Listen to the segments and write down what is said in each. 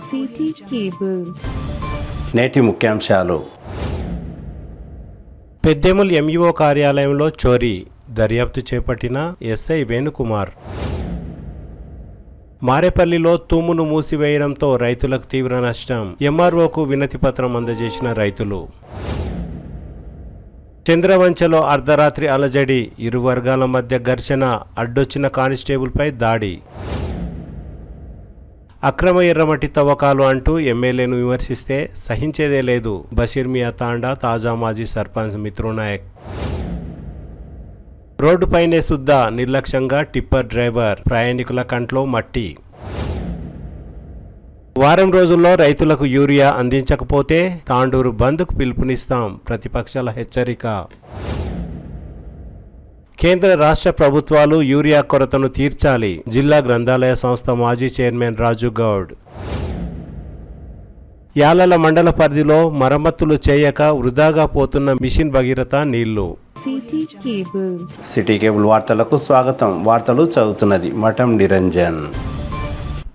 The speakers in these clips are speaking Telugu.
City cable. నేటి ముఖ్యాంశాలు. పెద్దేముల్ ఎంఈఓ కార్యాలయంలో చోరీ, దర్యాప్తు చేపట్టిన ఎస్ఐ వేణుకుమార్. మారేపల్లిలో తూమును మూసివేయడంతో రైతులకు తీవ్ర నష్టం, ఎంఆర్ఓకు వినతి పత్రం అందజేసిన రైతులు. చంద్రవంచలో అర్ధరాత్రి అలజడి, ఇరు వర్గాల మధ్య ఘర్షణ, అడ్డొచ్చిన కానిస్టేబుల్పై దాడి. అక్రమ ఎర్రమట్టి తవ్వకాలు అంటూ ఎమ్మెల్యేను విమర్శిస్తే సహించేదే లేదు, బషీర్ మియా తాండా తాజా మాజీ సర్పంచ్ మిత్రునాయక్. రోడ్డుపైనే సుద్ద, నిర్లక్ష్యంగా టిప్పర్ డ్రైవర్, ప్రయాణికుల కంట్లో మట్టి. వారం రోజుల్లో రైతులకు యూరియా అందించకపోతే తాండూరు బంద్కు పిలుపునిస్తాం, ప్రతిపక్షాల హెచ్చరిక. కేంద్ర రాష్ట్ర ప్రభుత్వాలు యూరియా కొరతను తీర్చాలి, జిల్లా గ్రంథాలయ సంస్థ మాజీ చైర్మన్ రాజు గౌడ్. యాలల మండల పరిధిలో మరమ్మతులు చేయక వృధాగా పోతున్న మిషన్ భగీరథ నీళ్లు. సిటీ కేబుల్ వార్తలకు స్వాగతం. వార్తలు చదువుతున్నది మఠం నిరంజన్.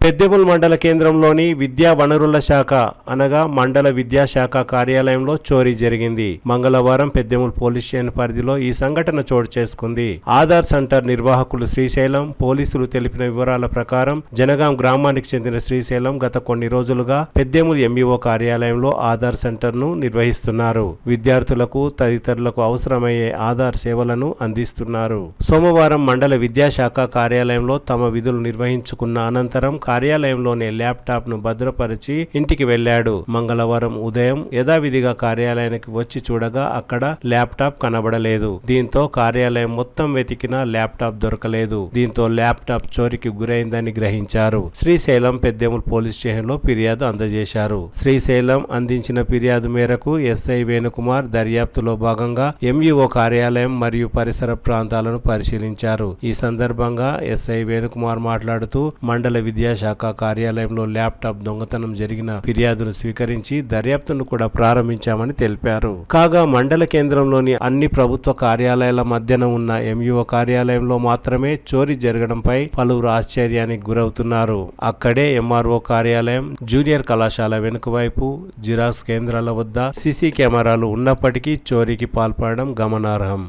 పెద్దేముల్ మండల కేంద్రంలోని విద్యా వనరుల శాఖ అనగా మండల విద్యాశాఖ కార్యాలయంలో చోరీ జరిగింది. మంగళవారం పెద్దేముల్ పోలీస్ స్టేషన్ పరిధిలో ఈ సంఘటన చోటు చేసుకుంది. ఆధార్ సెంటర్ నిర్వాహకులు శ్రీశైలం, పోలీసులు తెలిపిన వివరాల ప్రకారం జనగాం గ్రామానికి చెందిన శ్రీశైలం గత కొన్ని రోజులుగా పెద్దేముల్ ఎంఈఓ కార్యాలయంలో ఆధార్ సెంటర్ ను నిర్వహిస్తున్నారు. విద్యార్థులకు తదితరులకు అవసరమయ్యే ఆధార్ సేవలను అందిస్తున్నారు. సోమవారం మండల విద్యాశాఖ కార్యాలయంలో తమ విధులు నిర్వహించుకున్న అనంతరం కార్యాలయంలోనే ల్యాప్టాప్ ను భద్రపరిచి ఇంటికి వెళ్లాడు. మంగళవారం ఉదయం యథావిధిగా కార్యాలయానికి వచ్చి చూడగా అక్కడ ల్యాప్టాప్ కనబడలేదు. దీంతో కార్యాలయం మొత్తం వెతికినా ల్యాప్టాప్ దొరకలేదు. దీంతో ల్యాప్టాప్ చోరీకి గురైందని గ్రహించారు. శ్రీశైలం పెద్దేముల్ పోలీస్ స్టేషన్ లో ఫిర్యాదు అందజేశారు. శ్రీశైలం అందించిన ఫిర్యాదు మేరకు ఎస్ఐ వేణుకుమార్ దర్యాప్తులో భాగంగా ఎంఈఓ కార్యాలయం మరియు పరిసర ప్రాంతాలను పరిశీలించారు. ఈ సందర్భంగా ఎస్ఐ వేణుకుమార్ మాట్లాడుతూ మండల విద్యాశాఖ కార్యాలయంలో ల్యాప్టాప్ దొంగతనం జరిగిన ఫిర్యాదును స్వీకరించి దర్యాప్తును కూడా ప్రారంభించామని తెలిపారు. కాగా మండల కేంద్రంలోని అన్ని ప్రభుత్వ కార్యాలయాల మధ్యన ఉన్న ఎంఈఓ కార్యాలయంలో మాత్రమే చోరీ జరగడంపై పలువురు ఆశ్చర్యానికి గురవుతున్నారు. అక్కడే ఎంఆర్ఓ కార్యాలయం, జూనియర్ కళాశాల వెనుక వైపు, జిరాక్స్ కేంద్రాల వద్ద సీసీ కెమెరాలు ఉన్నప్పటికీ చోరీకి పాల్పడడం గమనార్హం.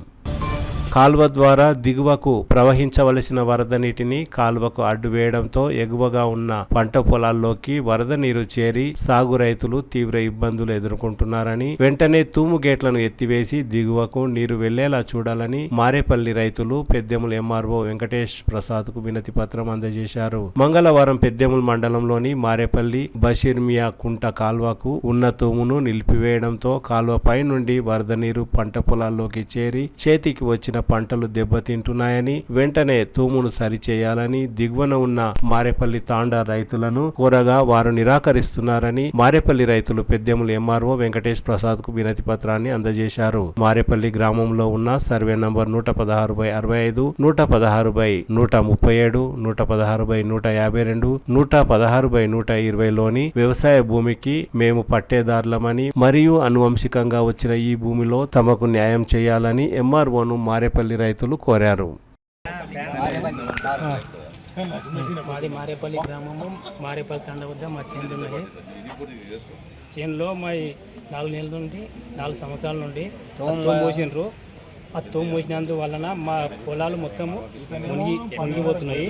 కాల్వ ద్వారా దిగువకు ప్రవహించవలసిన వరద నీటిని కాల్వకు అడ్డు వేయడంతో ఎగువగా ఉన్న పంట పొలాల్లోకి వరద నీరు చేరి సాగు రైతులు తీవ్ర ఇబ్బందులు ఎదుర్కొంటున్నారని, వెంటనే తూము గేట్లను ఎత్తివేసి దిగువకు నీరు వెళ్లేలా చూడాలని మారేపల్లి రైతులు పెద్దేముల్ ఎంఆర్ఓ వెంకటేష్ ప్రసాద్ కు వినతి పత్రం అందజేశారు. మంగళవారం పెద్దేముల్ మండలంలోని మారేపల్లి బషీర్ మియా కుంట కాల్వకు ఉన్న తూమును నిలిపివేయడంతో కాల్వపై నుండి వరద నీరు పంట పొలాల్లోకి చేరి చేతికి వచ్చిన పంటలు దెబ్బతింటున్నాయని, వెంటనే తూమును సరిచేయాలని దిగువన ఉన్న మారేపల్లి తాండా రైతులను కోరగా వారు నిరాకరిస్తున్నారని మారేపల్లి రైతులు పెద్దేముల్ ఎంఆర్ఓ వెంకటేష్ ప్రసాద్ కు వినతి పత్రాన్ని అందజేశారు. మారేపల్లి గ్రామంలో ఉన్న సర్వే నంబర్ 116/65, 116/137, 116/152, 116/120 లోని వ్యవసాయ భూమికి మేము పట్టేదారులమని మరియు అనువంశికంగా వచ్చిన ఈ భూమిలో తమకు న్యాయం చేయాలని ఎంఆర్ఓను మారేపల్లి రైతులు కోరారు. మాది మారేపల్లి గ్రామము, మారేపల్లి తండ వద్ద మా చేనులు ఉన్నాయి. చేనులో మా 4 నెలల నుండి 4 సంవత్సరాల నుండి మోసిండ్రు. ఆ తోము మోసినందు వలన మా పొలాలు మొత్తము మునిగిపోతున్నాయి.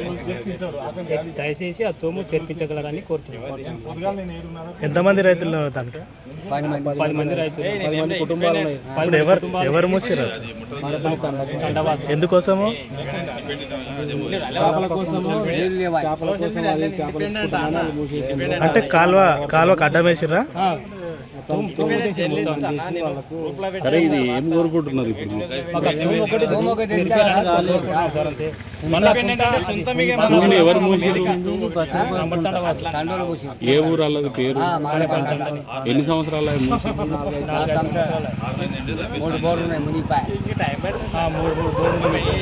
దయచేసి ఆ తోము తెరిపించగలరని కోరుతున్నాం. ఎంతమంది రైతులు దానికి? 10 మంది రైతులు, 10 మంది కుటుంబాలు ఉన్నాయి. ఎవరు మూసారు? ఎందుకోసము? అంటే కాలువకు అడ్డం వేసిరా? సరే, ఇది ఏం కోరుకుంటున్నారు ఇప్పుడు? ఎవరు మూసారు? ఏ ఊరు అల్లది పేరు? ఎన్ని సంవత్సరాలు?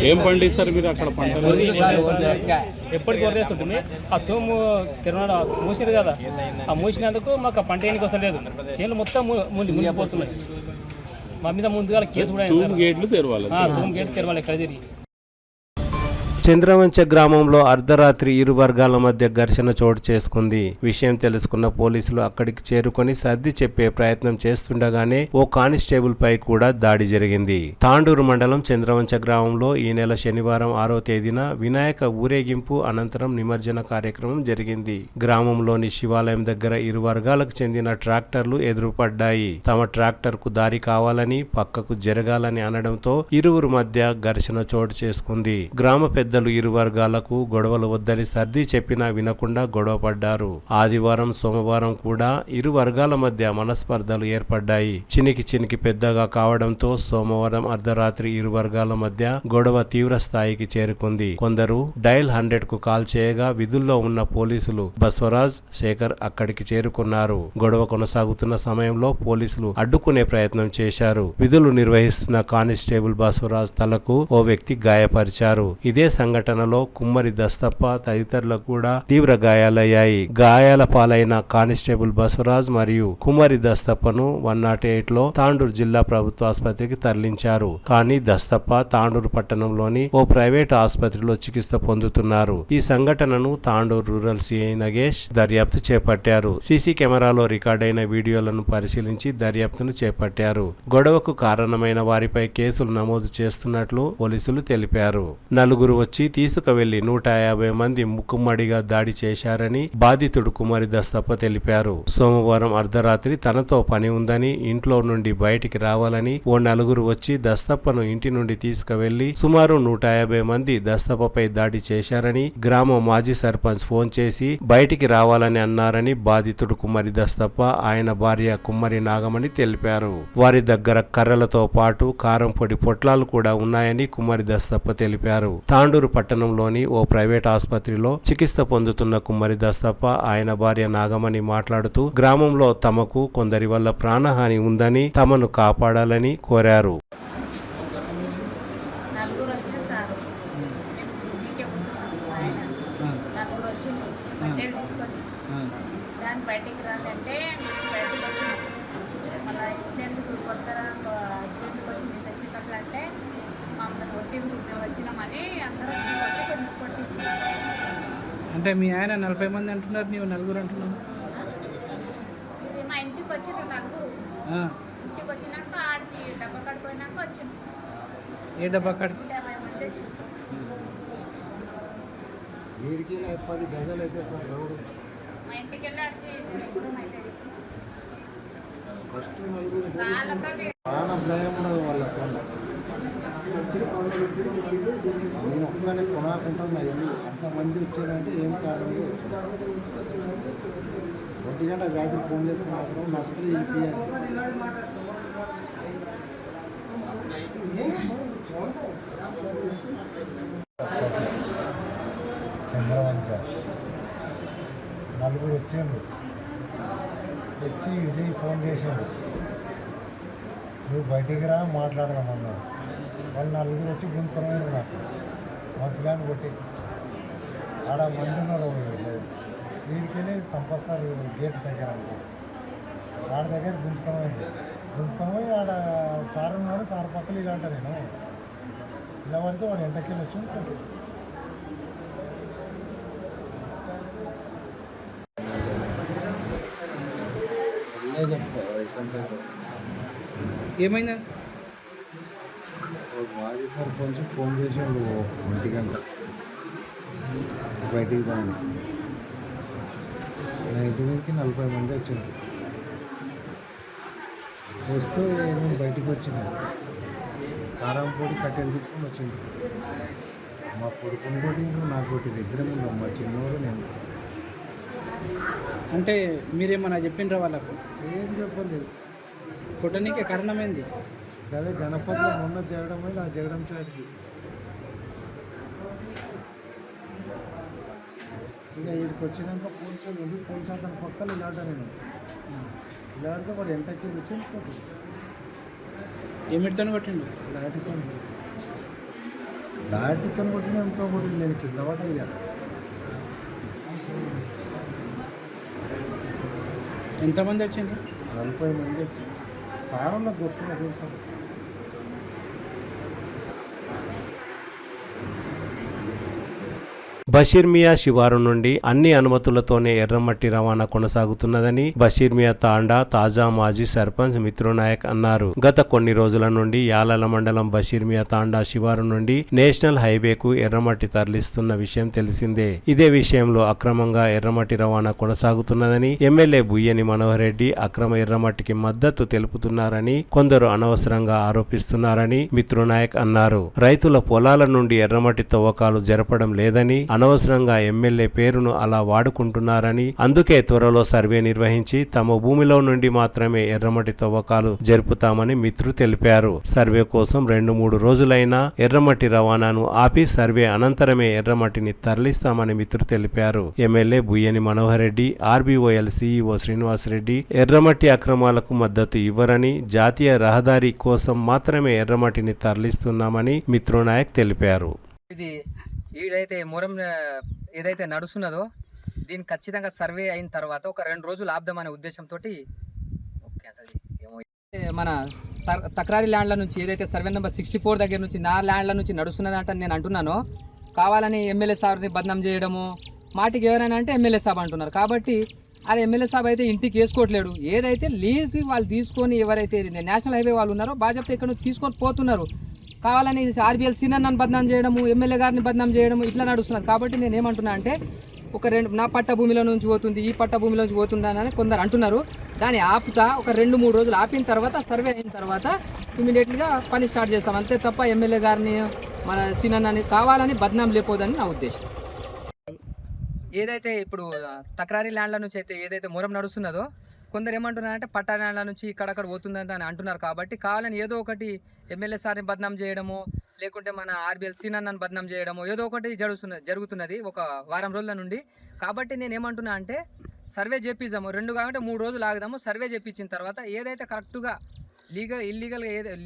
ఏం పండిస్తారు మీరు అక్కడ పంటలు? ఎప్పటికి వదిలేస్తుంటుంది. ఆ తోము తిరునాడు మూసిరు కదా, ఆ మూసినందుకు మాకు పంట ఏనికి వస్తలేదు. చేనులు మొత్తం మునిగిపోతున్నాయి. మా మీద ముందుగా కేసు కూడా తూము గేట్లు తెరవాలి. తూము గేట్లు తెరవాలి ఎక్కడ తిరిగి. చంద్రవంచ గ్రామంలో అర్ధరాత్రి ఇరు వర్గాల మధ్య ఘర్షణ చోటు చేసుకుంది. విషయం తెలుసుకున్న పోలీసులు అక్కడికి చేరుకొని సర్ది చెప్పే ప్రయత్నం చేస్తుండగానే ఓ కానిస్టేబుల్ పై కూడా దాడి జరిగింది. తాండూరు మండలం చంద్రవంచ గ్రామంలో ఈ నెల శనివారం 6వ తేదీన వినాయక ఊరేగింపు అనంతరం నిమజ్జన కార్యక్రమం జరిగింది. గ్రామంలోని శివాలయం దగ్గర ఇరు వర్గాలకు చెందిన ట్రాక్టర్లు ఎదురుపడ్డాయి. తమ ట్రాక్టర్ కు దారి కావాలని పక్కకు జరగాలని అనడంతో ఇరువురు మధ్య ఘర్షణ చోటు చేసుకుంది. గ్రామ పెద్దలు ఇరు వర్గాలకు గొడవలు వద్దని సర్ది చెప్పినా వినకుండా గొడవ పడ్డారు. ఆదివారం సోమవారం కూడా ఇరు వర్గాల మధ్య మనస్పర్ధలు ఏర్పడ్డాయి. చినికి పెద్దగా కావడంతో సోమవారం అర్ధరాత్రి ఇరు వర్గాల మధ్య గొడవ తీవ్ర స్థాయికి చేరుకుంది. కొందరు డయల్ 100 కు కాల్ చేయగా విధుల్లో ఉన్న పోలీసులు బస్వరాజ్, శేఖర్ అక్కడికి చేరుకున్నారు. గొడవ కొనసాగుతున్న సమయంలో పోలీసులు అడ్డుకునే ప్రయత్నం చేశారు. విధులు నిర్వహిస్తున్న కానిస్టేబుల్ బస్వరాజ్ తలకు ఓ వ్యక్తి గాయపరిచారు. ఇదే సంఘటనలో కుమ్మరి దస్తప్ప తదితరులకు కూడా తీవ్ర గాయాలయ్యాయి. గాయాల పాలైన కానిస్టేబుల్ బసవరాజ్ మరియు కుమ్మరి దస్తప్పను 108 లో తాండూరు జిల్లా ప్రభుత్వ ఆసుపత్రికి తరలించారు. కానీ దస్తప్ప తాండూరు పట్టణంలోని ఓ ప్రైవేట్ ఆసుపత్రిలో చికిత్స పొందుతున్నారు. ఈ సంఘటనను తాండూరు రూరల్ సిఐ నగేష్ దర్యాప్తు చేపట్టారు. సీసీ కెమెరాలో రికార్డైన వీడియోలను పరిశీలించి దర్యాప్తును చేపట్టారు. గొడవకు కారణమైన వారిపై కేసులు నమోదు చేస్తున్నట్లు పోలీసులు తెలిపారు. నలుగురు వచ్చి తీసుకువెళ్లి 150 మంది ముక్కుమ్మడిగా దాడి చేశారని బాధితుడు కుమారి దస్తప్ప తెలిపారు. సోమవారం అర్ధరాత్రి తనతో పని ఉందని ఇంట్లో నుండి బయటికి రావాలని ఓ నలుగురు వచ్చి దస్తప్పను ఇంటి నుండి తీసుకువెళ్లి సుమారు 150 మంది దస్తప్పపై దాడి చేశారని గ్రామ మాజీ సర్పంచ్ ఫోన్ చేసి బయటికి రావాలని అన్నారని బాధితుడు కుమారి దస్తప్ప ఆయన భార్య కుమ్మరి నాగమణి తెలిపారు. వారి దగ్గర కర్రలతో పాటు కారం పొడి పొట్లాలు కూడా ఉన్నాయని కుమారి దస్తప్ప తెలిపారు. తాండూరు పట్టణంలోని ఓ ప్రైవేట్ ఆసుపత్రిలో చికిత్స పొందుతున్న కుమ్మరి దస్తప్ప ఆయన భార్య నాగమణి మాట్లాడుతూ గ్రామంలో తమకు కొందరి వల్ల ప్రాణహాని ఉందని తమను కాపాడాలని కోరారు. బయటికి రాలంటే బయటకు వచ్చినాం. మళ్ళీ ఇంటెందుకు కొడతారా ఇంటెందుకు వచ్చింది ఇంత చీకట్లు అంటే మమ్మల్ని కొట్టి మేము వచ్చినామని అందరూ వచ్చి కొట్టి అంటే మీ ఆయన 40 మంది అంటున్నారు, నీవు నలుగురు అంటున్నావు. ఇది మా ఇంటికి వచ్చిన నలుగురు. ఇంటికి వచ్చినాక ఆడికి డబ్బా కడిపోయినాక వచ్చింది. ఏ డబ్బా కడికి? 50 మంది వచ్చింది. వీడికి 10 గజాలు అయితే సార్ రోడ్డు మా ఇంటికి వెళ్ళి ఆడికి దూరం అవుతుంది. ఫస్ట్ నలుగురు ప్రాణ భయం ఉండదు వాళ్ళతో. నేను ఒక్కనే కొనాకుంటాను నా ఇల్లు అంతమంది వచ్చారంటే ఏం కారణంగా వచ్చాను. 1 గంట రాత్రి ఫోన్ చేసుకున్నప్పుడు నష్టం వెళ్ళిపోయారు. చంద్రవంచ నలుగురు వచ్చారు. వచ్చి విజయ్ ఫోన్ చేశాడు, నువ్వు బయటికి రా మాట్లాడదామన్నాడు. వాళ్ళు నలుగురు వచ్చి గుంజుకున్నారు. నాకు మా పిల్లని కొట్టి ఆడ మంది ఉన్నారు. వీడికెళ్ళి సంపస్తారు గేట్ దగ్గర ఆడ దగ్గర గుంజుకొని ఆడ సార్ ఉన్నాడు. సార్ పక్కన ఇలా అంటా నేను ఇలా పడితే వాడు ఎంటకెళ్ళి వచ్చి చెప్తా. ఏమైందా? మాజీ సర్పంచ్ ఫోన్ చేసాడు 1 గంట బయటికి దాని నా ఇంటి మీదకి 40 మంది వచ్చింది. వస్తే నేను బయటికి వచ్చిన కారం పొడి కట్టెలు తీసుకొని వచ్చింది. మా కొడుకుని కొట్టిండ్రు, నా కొట్టి ఇద్దరం ఉన్నాం. మా చిన్నవాడు నేను. అంటే మీరేమన్నా చెప్పిండ్రా వాళ్ళకు? ఏం చెప్పలేదు. కొట్టనీకే కారణమైంది అదే గణపతిలో మొన్న జరగడం అయింది. ఆ జరగడం చాటికి ఇక ఇక్కడికి వచ్చినాక పోలీసు అతని పక్కన ఇలా ఆడా నేను ఇలా ఆడితే వాడు ఎంటకి వచ్చి ఏమిటితో కొట్టిండు? లాఠీతో కొట్టిన ఎంతో కొట్టింది. నేను కింద పడ్డా. ఎంతమంది వచ్చిండ్రు? 40 మంది వచ్చి సార్ నాకు గుర్తున్నా సార్. బషీర్మియా శివారు నుండి అన్ని అనుమతులతోనే ఎర్రమట్టి రవాణా కొనసాగుతున్నదని బషీర్మియా తాండా తాజా మాజీ సర్పంచ్ మిత్రునాయక్ అన్నారు. గత కొన్ని రోజుల నుండి యాలల మండలం బషీర్మియా తాండా శివారు నుండి నేషనల్ హైవేకు ఎర్రమట్టి తరలిస్తున్న విషయం తెలిసిందే. ఇదే విషయంలో అక్రమంగా ఎర్రమట్టి రవాణా కొనసాగుతున్నదని ఎమ్మెల్యే బుయ్యని మనోహర్ రెడ్డి అక్రమ ఎర్రమట్టికి మద్దతు తెలుపుతున్నారని కొందరు అనవసరంగా ఆరోపిస్తున్నారని మిత్రునాయక్ అన్నారు. రైతుల పొలాల నుండి ఎర్రమట్టి తవ్వకాలు జరపడం లేదని, అనవసరంగా ఎమ్మెల్యే పేరును అలా వాడుకుంటున్నారని, అందుకే త్వరలో సర్వే నిర్వహించి తమ భూమిలో నుండి మాత్రమే ఎర్రమట్టి తవ్వకాలు జరుపుతామని మిత్రు తెలిపారు. సర్వే కోసం 2-3 రోజులైనా ఎర్రమట్టి రవాణాను ఆపి సర్వే అనంతరమే ఎర్రమట్టిని తరలిస్తామని మిత్రు తెలిపారు. ఎమ్మెల్యే బుయ్యని మనోహర్ రెడ్డి, ఆర్బీఓఎల్ సీఈఓ శ్రీనివాసరెడ్డి ఎర్రమట్టి అక్రమాలకు మద్దతు ఇవ్వరని, జాతీయ రహదారి కోసం మాత్రమే ఎర్రమట్టిని తరలిస్తున్నామని మిత్రునాయక్ తెలిపారు. ఇది ఈడైతే మొరం ఏదైతే నడుస్తున్నదో దీన్ని ఖచ్చితంగా సర్వే అయిన తర్వాత ఒక 2 రోజులు ఆపుదామనే ఉద్దేశంతో ఓకే అసలు ఏమో మన తక్రారి ల్యాండ్ల నుంచి ఏదైతే సర్వే నెంబర్ 64 దగ్గర నుంచి నా ల్యాండ్ల నుంచి నడుస్తున్నదంట నేను అంటున్నానో, కావాలని ఎమ్మెల్యే సాబ్ని బదనాం చేయడము, మాటికి ఎవరైనా అంటే ఎమ్మెల్యే సాబ్ అంటున్నారు. కాబట్టి అది ఎమ్మెల్యే సాబ్ అయితే ఇంటికి వేసుకోవట్లేడు. ఏదైతే లీజ్కి వాళ్ళు తీసుకొని ఎవరైతే నేషనల్ హైవే వాళ్ళు ఉన్నారో బాధ్యత ఇక్కడ నుంచి తీసుకొని పోతున్నారు. కావాలని ఆర్బీఎల్ సీనియర్ని బదనాం చేయడము, ఎమ్మెల్యే గారిని బదనాం చేయడము ఇట్లా నడుస్తున్నారు. కాబట్టి నేను ఏమంటున్నా అంటే ఒక 2 నా పట్ట భూమిలో నుంచి పోతుంది, ఈ పట్ట భూమిలో నుంచి పోతుందని కొందరు అంటున్నారు. దాన్ని ఆపుతా ఒక 2-3 రోజులు ఆపిన తర్వాత సర్వే అయిన తర్వాత ఇమీడియట్గా పని స్టార్ట్ చేస్తాం. అంతే తప్ప ఎమ్మెల్యే గారిని మన సీనియర్ని కావాలని బదనాం లేకపోదని నా ఉద్దేశం. ఏదైతే ఇప్పుడు తక్రారి ల్యాండ్ల నుంచి అయితే ఏదైతే మొరం నడుస్తున్నదో కొందరు ఏమంటున్నారంటే పట్టా ల్యాండ్ల నుంచి ఇక్కడక్కడ పోతుందని అని అంటున్నారు. కాబట్టి కావాలని ఏదో ఒకటి ఎమ్మెల్యే సార్ని బదనాం చేయడము, లేకుంటే మన ఆర్బీఎల్ సీనియర్ని బదనాం చేయడము ఏదో ఒకటి జరుగుతున్నది ఒక వారం రోజుల నుండి. కాబట్టి నేను ఏమంటున్నా అంటే సర్వే చేపిద్దాము, 2 కాకుంటే 3 రోజులు ఆగుదాము. సర్వే చేపించిన తర్వాత ఏదైతే కరెక్ట్గా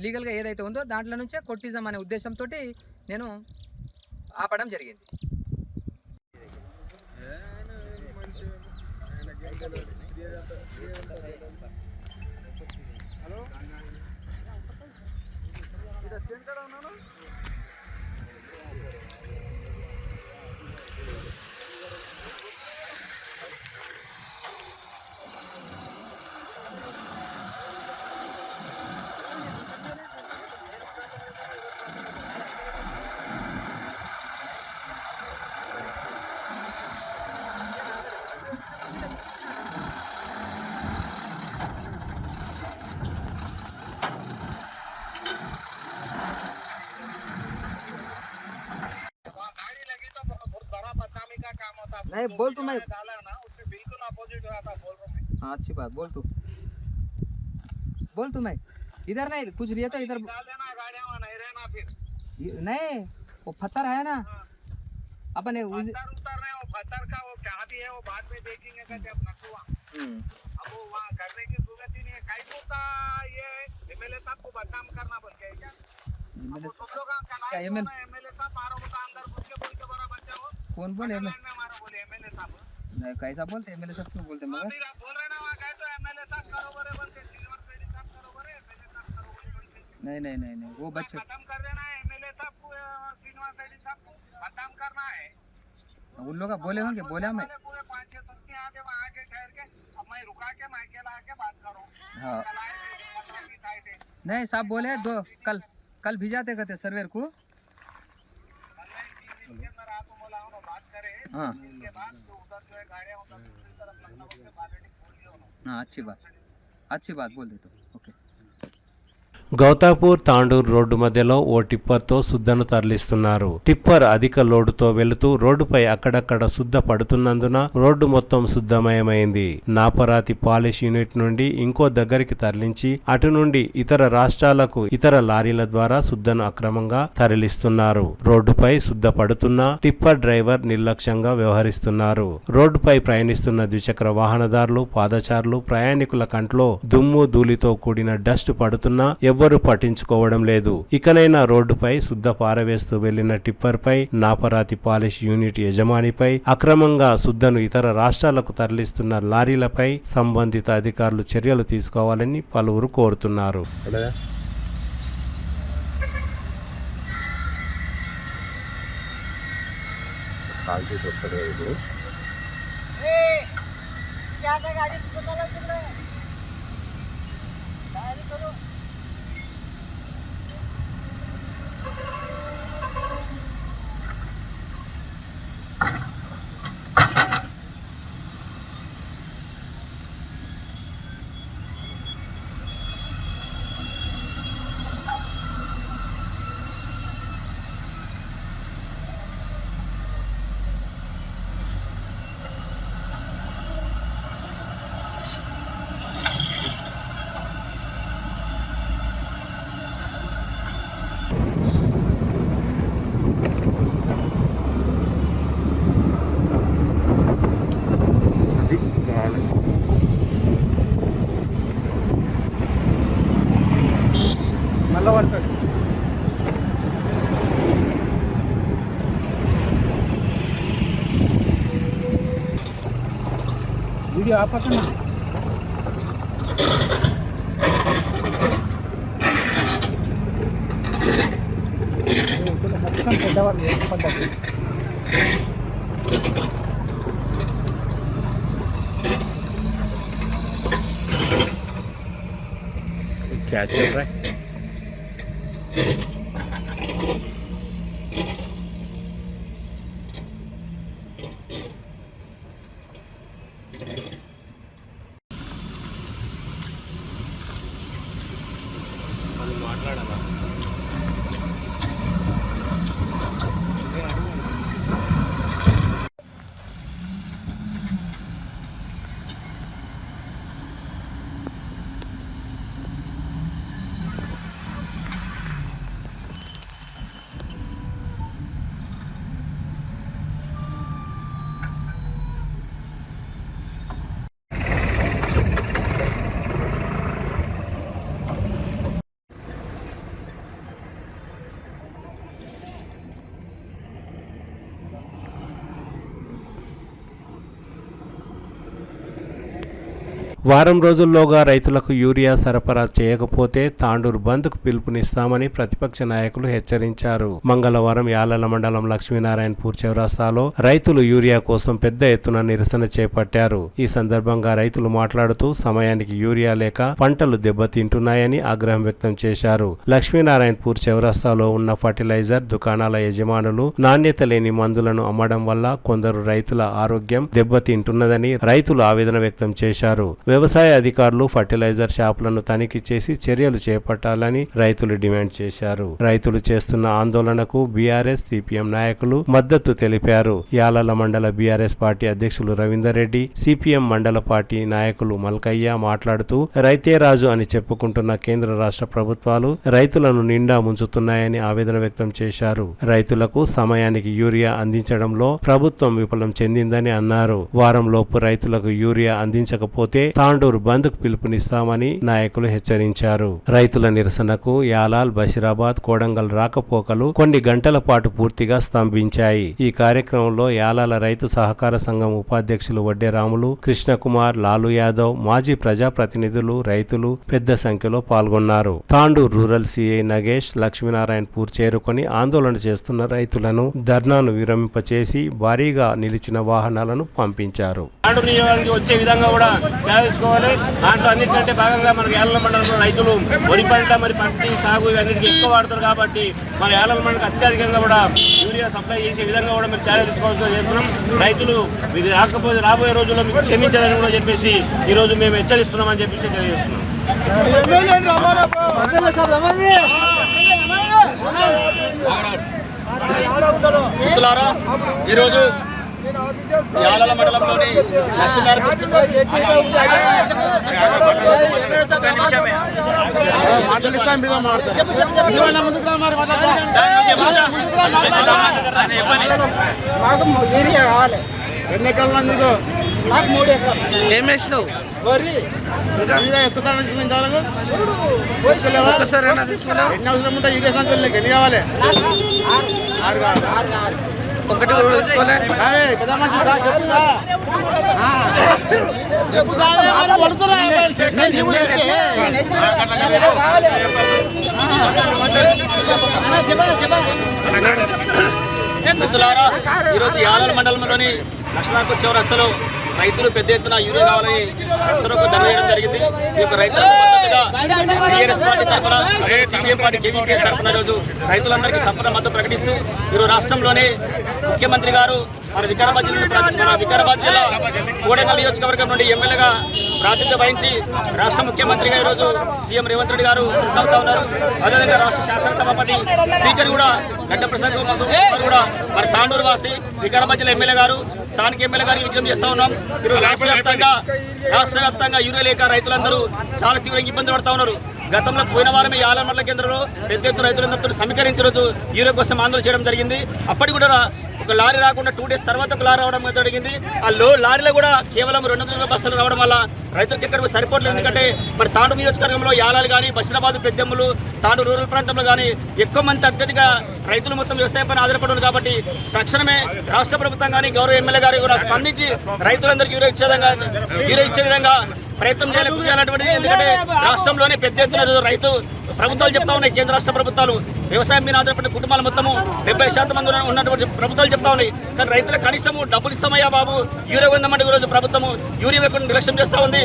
లీగల్గా ఏదైతే ఉందో దాంట్లో నుంచే కొట్టిద్దాం అనే ఉద్దేశంతో నేను ఆపడం జరిగింది. नहीं बोल तू, मैं उससे बिल्कुल अपोजिट हुआ था, बोल रहा हूं मैं। हाँ अच्छी बात, बोल तू मैं इधर नहीं कुछ लिया तो इधर डाल देना, गाड़ियां वहां नहीं रहना फिर। नहीं वो पत्थर है ना अपन पत्थर उतर रहे, वो पत्थर का वो क्या भी है वो बाद में देखेंगे का जब नकुआ अब वो वहां करने की जरूरत ही नहीं है। कई होता ये एमएलए साहब को बदनाम करना बोल के क्या एमएलए साहब मारो होता अंदर घुस के बोल के बड़ा बच्चा हो कौन बोले एमएलए साहब नहीं कैसा बोलते एमएलए साहब क्यों बोलते मगर बोल रहे ना वहां गए तो एमएलए साहब करो बोले बोलते सिल्वर पेड़ी साहब करो बोले एमएलए साहब करो बोले नहीं वो बच्चे खत्म कर देना है एमएलए साहब को सिल्वर पेड़ी साहब को खत्म करना है। उन लोग बोले होंगे बोला मैं पूरे 5-6 सब्जी आके वहां के ठहर के अब मैं रुका के मैं अकेला आके बात करूं। हां नहीं साहब बोले दो कल भिजाते कहते सर्वेर को हाँ हाँ अच्छी बात बोल दे तो ओके। గౌతాపూర్ తాండూర్ రోడ్డు మధ్యలో ఓ టిప్పర్తో సుద్దను తరలిస్తున్నారు. టిప్పర్ అధిక లోడుతో వెళుతూ రోడ్డుపై అక్కడక్కడ సుద్ద పడుతున్నందున రోడ్డు మొత్తం శుద్ధమయమైంది. నాపరాతి పాలిష్ యూనిట్ నుండి ఇంకో దగ్గరికి తరలించి అటు నుండి ఇతర రాష్ట్రాలకు ఇతర లారీల ద్వారా సుద్దను అక్రమంగా తరలిస్తున్నారు. రోడ్డుపై సుద్ద పడుతున్నా టిప్పర్ డ్రైవర్ నిర్లక్ష్యంగా వ్యవహరిస్తున్నారు. రోడ్డుపై ప్రయాణిస్తున్న ద్విచక్ర వాహనదారులు, పాదచారులు, ప్రయాణికుల కంట్లో దుమ్ము ధూళితో కూడిన డస్ట్ పడుతున్నా ఎవ్వరూ పట్టించుకోవడం లేదు. ఇకనైనా రోడ్డుపై శుద్ధ పారవేస్తూ వెళ్లిన టిప్పర్పై, నాపరాతి పాలిష్ యూనిట్ యజమానిపై, అక్రమంగా శుద్ధను ఇతర రాష్ట్రాలకు తరలిస్తున్న లారీలపై సంబంధిత అధికారులు చర్యలు తీసుకోవాలని పలువురు కోరుతున్నారు. కాల్ చేసి వస్తాడు కదా ఇప్పుడు. మళ్ళీ పడతాడు. వీడియో ఆపకన్నా. మొత్తం పెద్దవాళ్ళు పడ్డారు. क्या चल रहा है? వారం రోజుల్లోగా రైతులకు యూరియా సరఫరా చేయకపోతే తాండూరు బంద్కు పిలుపునిస్తామని ప్రతిపక్ష నాయకులు హెచ్చరించారు. మంగళవారం యాలల మండలం లక్ష్మీనారాయణపూర్ చౌరాస్తాలో రైతులు యూరియా కోసం పెద్ద ఎత్తున నిరసన చేపట్టారు. ఈ సందర్భంగా రైతులు మాట్లాడుతూ సమయానికి యూరియా లేక పంటలు దెబ్బతింటున్నాయని ఆగ్రహం వ్యక్తం చేశారు. లక్ష్మీనారాయణపూర్ చౌరాస్తాలో ఉన్న ఫర్టిలైజర్ దుకాణాల యజమానులు నాణ్యత లేని మందులను అమ్మడం వల్ల కొందరు రైతుల ఆరోగ్యం దెబ్బతింటున్నదని రైతులు ఆవేదన వ్యక్తం చేశారు. వ్యవసాయ అధికారులు ఫర్టిలైజర్ షాపులను తనిఖీ చేసి చర్యలు చేపట్టాలని రైతులు డిమాండ్ చేశారు. రైతులు చేస్తున్న ఆందోళనకు బీఆర్ఎస్, సిపిఎం నాయకులు మద్దతు తెలిపారు. యాలల మండల బీఆర్ఎస్ పార్టీ అధ్యక్షులు రవీందర్ రెడ్డి, సిపిఎం మండల పార్టీ నాయకులు మల్కయ్య మాట్లాడుతూ రైతే రాజు అని చెప్పుకుంటున్న కేంద్ర రాష్ట్ర ప్రభుత్వాలు రైతులను నిండా ముంచుతున్నాయని ఆవేదన వ్యక్తం చేశారు. రైతులకు సమయానికి యూరియా అందించడంలో ప్రభుత్వం విఫలం చెందిందని అన్నారు. వారంలోపు రైతులకు యూరియా అందించకపోతే తాండూరు బంద్కు పిలుపునిస్తామని నాయకులు హెచ్చరించారు. రైతుల నిరసనకు యాలాల్, బషీరాబాద్, కోడంగల్ రాకపోకలు కొన్ని గంటల పాటు పూర్తిగా స్తంభించాయి. ఈ కార్యక్రమంలో యాలాల రైతు సహకార సంఘం ఉపాధ్యక్షులు వడ్డే రాములు, కృష్ణకుమార్, లాలు యాదవ్, మాజీ ప్రజాప్రతినిధులు, రైతులు పెద్ద సంఖ్యలో పాల్గొన్నారు. తాండూరు రూరల్ సిఐ నగేష్ లక్ష్మీనారాయణపూర్ చేరుకొని ఆందోళన చేస్తున్న రైతులను ధర్నాను విరమింపచేసి భారీగా నిలిచిన వాహనాలను పంపించారు. వచ్చే విధంగా కూడా తీసుకోవాలి. దాంట్లో అన్నిటికంటే భాగంగా మనకి యాలల మండలంలో రైతులు వరి పంట, మరి పత్తి సాగు ఇవన్నిటికీ ఎక్కువ వాడతారు కాబట్టి మన యాలల మండలికి అత్యధికంగా కూడా యూరియా సప్లై చేసే విధంగా కూడా మేము చర్య తీసుకోవాల్సి చేస్తున్నాం. రైతులు మీరు రాకపోతే రాబోయే రోజుల్లో మీకు క్షమించాలని కూడా చెప్పేసి ఈరోజు మేము హెచ్చరిస్తున్నామని చెప్పేసి తెలియజేస్తున్నాం. ఈరోజు యాలల మండలంలోని ఎన్ని ఎకరాలు నీకు? నాకు 3 ఎకరాలు. ఏం వేసినావు? వరి. ఇంకా ఒక్కసారి తీసుకున్నావు? ఎన్ని అవసరం ఉంటాయి? యూరియా సంఖ్యలు నీకు ఎన్ని కావాలి? 6 కావాలి. ఒకటి తీసుకోలే. పెద్ద మనిషి చెప్పుదా మిత్రులారా, ఈరోజు యాలాల మండలంలోని లక్ష్మణపూర్ చౌరస్తాలో రైతులు పెద్ద ఎత్తున యూరియా కావాలని రస్తారోకో ధర్నా చేయడం జరిగింది. ఈ యొక్క రైతులకు మద్దతుగా టీఆర్ఎస్ పార్టీ తరఫున, సిపిఎం పార్టీ కేవీపీఎస్ తరఫున ఈరోజు రైతులందరికీ సంపూర్ణ మద్దతు ప్రకటిస్తూ ఈరోజు రాష్ట్రంలోనే ముఖ్యమంత్రి గారు మన వికారాబాద్ జిల్లా కోడెగల్ నియోజకవర్గం నుండి ఎమ్మెల్యేగా ప్రాతినిధ్యం వహించి రాష్ట్ర ముఖ్యమంత్రిగా ఈరోజు సీఎం రేవంత్ రెడ్డి గారు కొనసాగుతూ ఉన్నారు. అదేవిధంగా రాష్ట్ర శాసనసభాపతి స్పీకర్ కూడా గడ్డ ప్రసాద్ కూడా మరి తాండూరు వాసి వికారాబాద్ జిల్లా ఎమ్మెల్యే గారు స్థానిక ఎమ్మెల్యే గారికి విజ్ఞప్తి చేస్తూ ఉన్నాం. ఈరోజు రాష్ట్ర వ్యాప్తంగా యూరియా లేక రైతులందరూ చాలా తీవ్రంగా ఇబ్బంది పడుతూ ఉన్నారు. గతంలో పోయిన వారమే యాలాల మండల కేంద్రంలో పెద్ద ఎత్తున రైతులందరితో సమీకరించిన రోజు యూరియా కోసం ఆందోళన చేయడం జరిగింది. అప్పటికి కూడా ఒక లారీ రాకుండా 2 days తర్వాత ఒక లారీ రావడం జరిగింది. ఆ లారీలో కూడా కేవలం 200 బస్తాలు రావడం వల్ల రైతులకు ఎక్కడ సరిపోవట్లేదు. ఎందుకంటే మరి తాండూరు నియోజకవర్గంలో యాలాలు కానీ, బషీరాబాద్, పెద్దెమ్మలు, తాండూరు రూరల్ ప్రాంతంలో కానీ ఎక్కువ మంది అత్యధిక రైతులు మొత్తం వ్యవసాయం పైన ఆధారపడి కాబట్టి తక్షణమే రాష్ట్ర ప్రభుత్వం కానీ గౌరవ ఎమ్మెల్యే గారు కూడా స్పందించి రైతులందరికీ యూరియా ఇచ్చే విధంగా ప్రయత్నం చేయాలన్నటువంటిది. ఎందుకంటే రాష్ట్రంలోనే పెద్ద ఎత్తున రైతు ప్రభుత్వాలు చెప్తా ఉన్నాయి, కేంద్ర రాష్ట్ర ప్రభుత్వాలు వ్యవసాయం మీద ఆధారపడిన కుటుంబాలు మొత్తము 70% మంది ఉన్నటువంటి ప్రభుత్వాలు చెప్తా ఉన్నాయి. కానీ రైతులకు కనీసము డబ్బులు ఇస్తామయ్యా బాబు యూరియా ఉందామంటే ఈరోజు ప్రభుత్వము యూరియా వేయకుండా నిర్లక్ష్యం చేస్తూ ఉంది.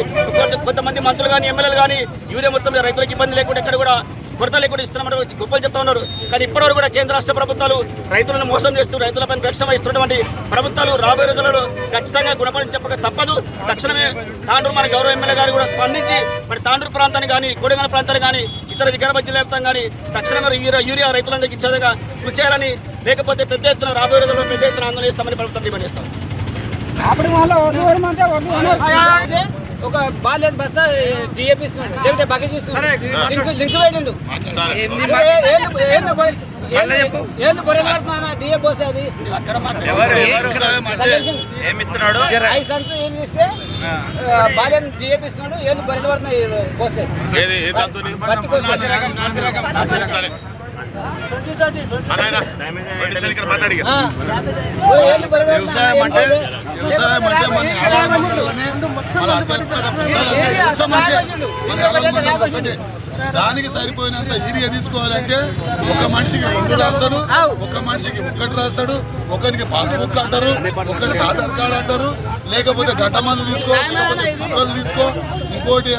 కొంతమంది మంత్రులు కానీ ఎమ్మెల్యేలు కానీ యూరియా మొత్తం రైతులకు ఇబ్బంది లేకుండా ఎక్కడ కూడా కొరత లేకుండా ఇస్తున్నామంటే గొప్పలు చెప్తా ఉన్నారు. కానీ ఇప్పటివరకు కూడా కేంద్ర రాష్ట్ర ప్రభుత్వాలు రైతులను మోసం చేస్తూ రైతులపై నిర్లక్ష్యం వహిస్తున్నటువంటి ప్రభుత్వాలు రాబోయే రోజులలో ఖచ్చితంగా గుణపడి చెప్పక తప్పదు. తక్షణమే తాండూరు మన గౌరవ ఎమ్మెల్యే గారు కూడా స్పందించి మరి తాండూరు ప్రాంతాన్ని కానీ, కోడెగల ప్రాంతాన్ని కానీ, ఇతర వికారాబాద్ జిల్లా వ్యాప్తంగా కానీ తక్షణమే యూరియా రైతులందరికీ ఇచ్చేదిగా కృషి చేయాలని, లేకపోతే పెద్ద ఎత్తున రాబోయే రోజుల్లో పెద్ద ఎత్తున ఆందోళన చేస్తామని ప్రభుత్వం డిమాండ్ చేస్తాం. ఒక బాలెట్ బస్తా డిఏపి ఇస్తున్నాడు, లేకపోతే బకెట్ ఇస్తున్నాడు, లింక్ పెట్టిండు. ఏళ్ళు బొరెలాడుతున్నా డిఏపి వస్తే అది 5 సంచులు ఏళ్ళు ఇస్తే బాలెట్ డిఏపి ఇస్తున్నాడు, ఏళ్ళు బొరెలు పడుతున్నాయి పోస్తే పత్తికి వస్తే వ్యవసాయం అంటే మన యాలాల మండలంలోనే మన అత్యంతగా పెద్దదంటే వ్యవసాయం అంటే మన యాలాల మండలం ఒకటే. దానికి సరిపోయినంత యూరియా తీసుకోవాలంటే ఒక మనిషికి 2 రాస్తాడు, ఒక మనిషికి 1 రాస్తాడు, ఒకరికి పాస్బుక్ అంటారు, ఒకరికి ఆధార్ కార్డు అంటారు, లేకపోతే గంట మందు తీసుకో, లేకపోతే ఫోటోలు తీసుకో, ఇంకోటి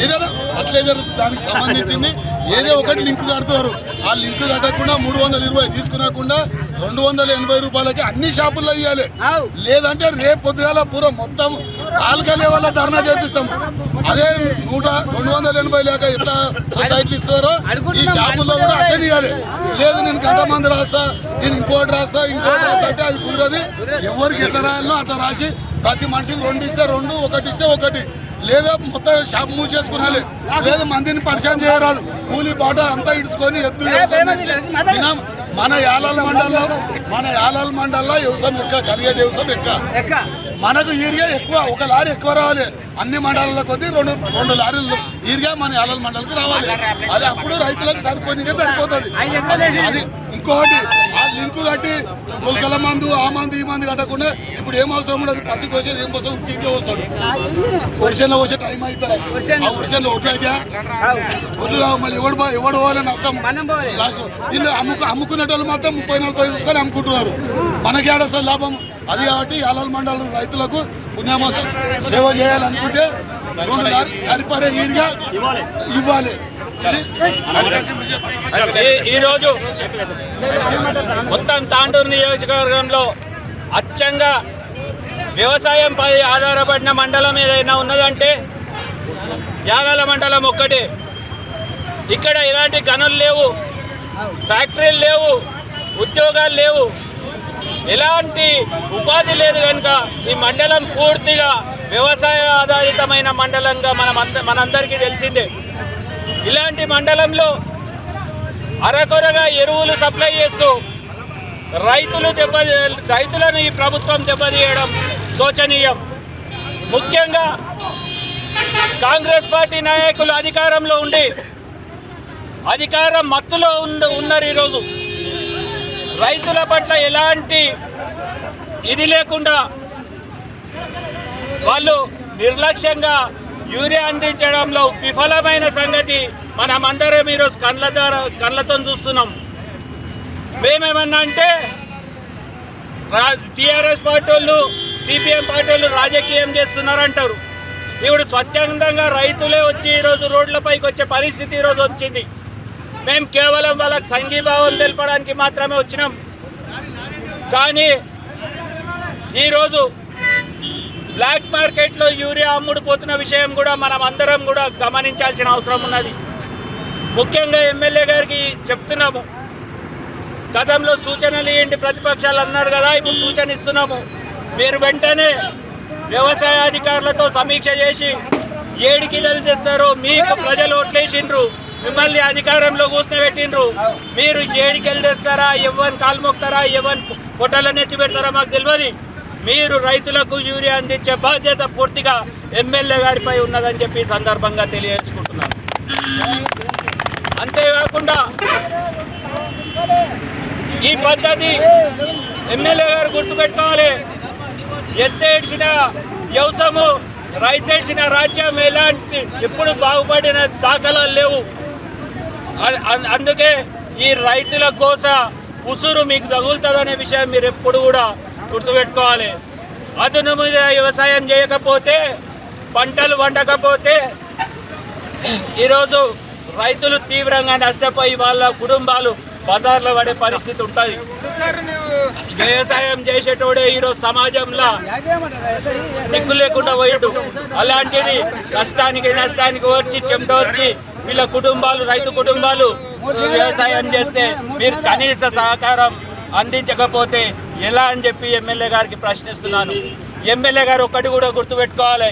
ఏదైనా అట్లే జరుగుతుంది. దానికి సంబంధించింది ఏదో ఒకటి లింక్ కడతారు. ఆ లింక్ కట్టకుండా 320 తీసుకునకుండా 280 రూపాయలకి అన్ని షాపుల్లో ఇవ్వాలి. లేదంటే రేపు పొద్దుగాల పూర్వం మొత్తం కాలుగా లెవెల్ ధర్నా చేపిస్తాం. అదే 280 లేక ఎట్లా సొసైటీలు ఇస్తారో ఈ షాపుల్లో కూడా అట్లనే ఇవ్వాలి. లేదు నేను గంట మంది రాస్తా, నేను ఇంకోటి రాస్తా అంటే అది కుదరదు. ఎవరికి ఎట్లా రాయాలో అట్లా రాసి ప్రతి మనిషికి 2 ఇస్తే 2, 1 ఇస్తే 1, లేదా మొత్తం షాప్ మూవ్ చేసుకునాలి. లేదు మందిని పరిచయం చేయరాదు. కూలీ బాట అంతా ఇడుచుకొని ఎద్దు మన యాలాల మండలంలో వ్యవసాయం కలిగే వ్యవసాయం ఎక్క మనకు యూరియా ఎక్కువ, 1 లారీ ఎక్కువ రావాలి. అన్ని మండలాల కొద్దీ 2 లారీలు యూరియా మన యాలాల మండలికి రావాలి. అది అప్పుడు రైతులకు సరిపోయినగా సరిపోతుంది. అది ఇంకొకటి ఆ లింకు కట్టి గుల్కల మందు, ఆ మందు, ఈ మందు కట్టకుండా ఇప్పుడు ఏం అవసరం ఉండదు. పత్తికి వచ్చేది ఏం కోసం టీకే వస్తాడు. వర్షంలో వచ్చే టైం అయిపోయాయి. ఆ వర్షంలో ఒట్లయితే ఒడ్లు మళ్ళీ ఎవడు పోవాలి నష్టం. లాస్ట్ వీళ్ళు అమ్ముకునేటోళ్ళు మాత్రం 30-40 చూసుకొని అమ్ముకుంటున్నారు. మనకి ఏడొస్తుంది లాభం. అది కాబట్టి యాలాల మండలం రైతులకు పుణ్యమోసం సేవ చేయాలనుకుంటే 2 లారీ సరిపడే ఈడిగా ఇవ్వాలి. ఈరోజు మొత్తం తాండూరు నియోజకవర్గంలో అచ్చంగా వ్యవసాయంపై ఆధారపడిన మండలం ఏదైనా ఉన్నదంటే యాలాల మండలం ఒక్కటే. ఇక్కడ ఎలాంటి గనులు లేవు, ఫ్యాక్టరీలు లేవు, ఉద్యోగాలు లేవు, ఎలాంటి ఉపాధి లేదు. కనుక ఈ మండలం పూర్తిగా వ్యవసాయ ఆధారితమైన మండలంగా మనందరికీ తెలిసిందే. ఇలాంటి మండలంలో అరకొరగా ఎరువులు సప్లై చేస్తూ రైతులను ఈ ప్రభుత్వం దెబ్బతీయడం శోచనీయం. ముఖ్యంగా కాంగ్రెస్ పార్టీ నాయకులు అధికారంలో ఉండి అధికారం మత్తులో ఉన్నారు. ఈరోజు రైతుల పట్ల ఎలాంటి ఇది లేకుండా వాళ్ళు నిర్లక్ష్యంగా యూరియా అందించడంలో విఫలమైన సంగతి మనమందరం ఈరోజు కళ్ళతో చూస్తున్నాం. మేమేమన్నా అంటే టీఆర్ఎస్ పార్టీ వాళ్ళు సిపిఎం పార్టీ వాళ్ళు రాజకీయం చేస్తున్నారంటారు. ఇప్పుడు స్వచ్ఛందంగా రైతులే వచ్చి ఈరోజు రోడ్లపైకి వచ్చే పరిస్థితి ఈరోజు వచ్చింది. మేము కేవలం వాళ్ళకి సంఘీభావం తెలపడానికి మాత్రమే వచ్చినాం. కానీ ఈరోజు బ్లాక్ మార్కెట్లో యూరియా అమ్ముడుపోతున్న విషయం కూడా మనం అందరం కూడా గమనించాల్సిన అవసరం ఉన్నది. ముఖ్యంగా ఎమ్మెల్యే గారికి చెప్తున్నాము, గతంలో సూచనలు ఇవ్వండి ప్రతిపక్షాలు అన్నారు కదా, ఇప్పుడు సూచన ఇస్తున్నాము. మీరు వెంటనే వ్యవసాయ అధికారులతో సమీక్ష చేసి 7 కిలోలు తెస్తారో మీకు ప్రజలు ఓట్లేసిండ్రు, మిమ్మల్ని అధికారంలో కూర్చోబెట్టిండ్రు. మీరు 7 కిలోలు తెస్తారా, ఎవరిని కాలు మొక్తారా, ఎవరిని పొట్టలను ఎత్తి పెడతారా మాకు తెలియదు. మీరు రైతులకు యూరియా అందించే బాధ్యత పూర్తిగా ఎమ్మెల్యే గారిపై ఉన్నదని చెప్పి సందర్భంగా తెలియజేసుకుంటున్నాను. అంతేకాకుండా ఈ పద్ధతి ఎమ్మెల్యే గారు గుర్తుపెట్టుకోవాలి. ఎత్తేడ్చిన వ్యవసాయము, రైతేడ్చిన రాజ్యం ఎలాంటి ఎప్పుడు బాగుపడిన దాఖలాలు లేవు. అందుకే ఈ రైతుల కోస ఉసురు మీకు తగులుతుందనే విషయం మీరు ఎప్పుడు కూడా గుర్తుపెట్టుకోవాలి. అదును మీద వ్యవసాయం చేయకపోతే, పంటలు వండకపోతే ఈరోజు రైతులు తీవ్రంగా నష్టపోయి వాళ్ళ కుటుంబాలు బజార్లో పడే పరిస్థితి ఉంటుంది. వ్యవసాయం చేసేటోడే ఈరోజు సమాజంలో సిగ్గు లేకుండా పోయాడు. అలాంటిది కష్టానికి నష్టానికి వచ్చి చెమట వచ్చి వీళ్ళ కుటుంబాలు, రైతు కుటుంబాలు వ్యవసాయం చేస్తే మీరు కనీస సహకారం అందించకపోతే ఎలా అని చెప్పి ఎమ్మెల్యే గారికి ప్రశ్నిస్తున్నాను. ఎమ్మెల్యే గారు ఒక్కటి కూడా గుర్తుపెట్టుకోవాలి,